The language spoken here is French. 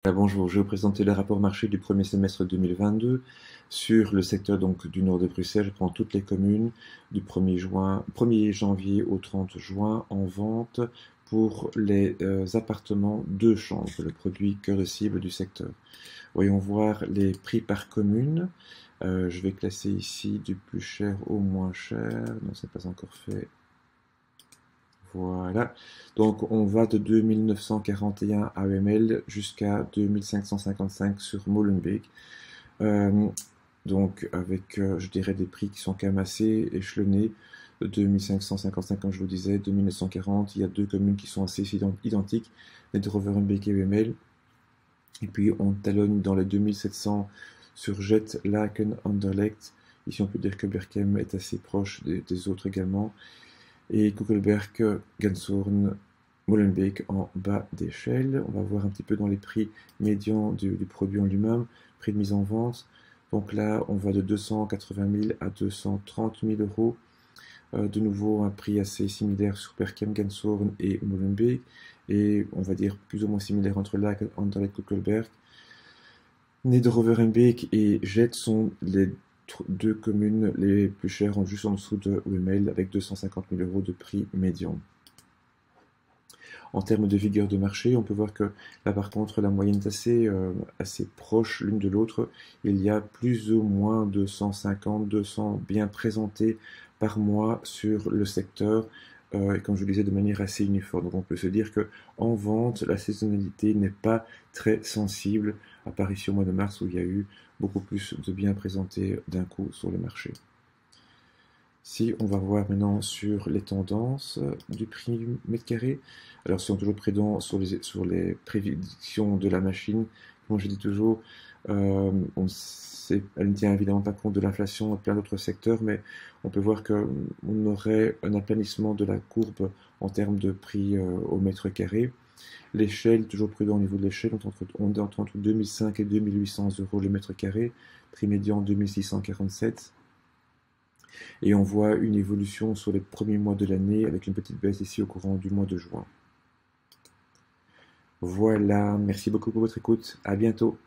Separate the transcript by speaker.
Speaker 1: Bonjour, je vais vous présenter le rapport marché du premier semestre 2022 sur le secteur donc, du nord de Bruxelles. Je prends toutes les communes du 1er janvier au 30 juin en vente pour les appartements 2 chambres, le produit cœur de cible du secteur. Voyons voir les prix par commune. Je vais classer ici du plus cher au moins cher. Non, c'est pas encore fait. Voilà. Donc, on va de 2941 AML jusqu'à 2555 sur Molenbeek. Euh, donc, avec, je dirais, des prix qui sont quand même assez échelonnés. 2555, comme je vous disais, 2940. Il y a deux communes qui sont assez identiques, les de Roverenbeek et UML. Et puis, on talonne dans les 2700 sur Jet, Laken, Anderlecht. Ici, on peut dire que Berchem est assez proche des autres également. Et Kuckelberg, Ganshorn, Molenbeek en bas d'échelle. On va voir un petit peu dans les prix médians du produit en lui-même, prix de mise en vente. Donc là, on va de 280 000 à 230 000 euros. De nouveau, un prix assez similaire sur Berchem, Ganshorn et Molenbeek. Et on va dire plus ou moins similaire entre Laken, Anderlecht, Kuckelberg. Nederoverenbeek et Jet sont les deux communes les plus chères, juste en dessous de Wemel, avec 250 000 euros de prix médian. En termes de vigueur de marché, on peut voir que là par contre la moyenne est assez proche l'une de l'autre. Il y a plus ou moins 250, 200 biens présentés par mois sur le secteur. Et comme je le disais, de manière assez uniforme. Donc on peut se dire que en vente, la saisonnalité n'est pas très sensible, à part ici au mois de mars où il y a eu beaucoup plus de biens présentés d'un coup sur le marché. Si on va voir maintenant sur les tendances du prix mètre carré, alors si on est toujours prudent sur les prédictions de la machine, comme je dis toujours, elle ne tient évidemment pas compte de l'inflation et plein d'autres secteurs, mais on peut voir qu'on aurait un aplanissement de la courbe en termes de prix au mètre carré. L'échelle, toujours prudent au niveau de l'échelle, on est entre 2005 et 2800 euros le mètre carré, prix médian 2647. Et on voit une évolution sur les premiers mois de l'année avec une petite baisse ici au courant du mois de juin. Voilà, merci beaucoup pour votre écoute, à bientôt.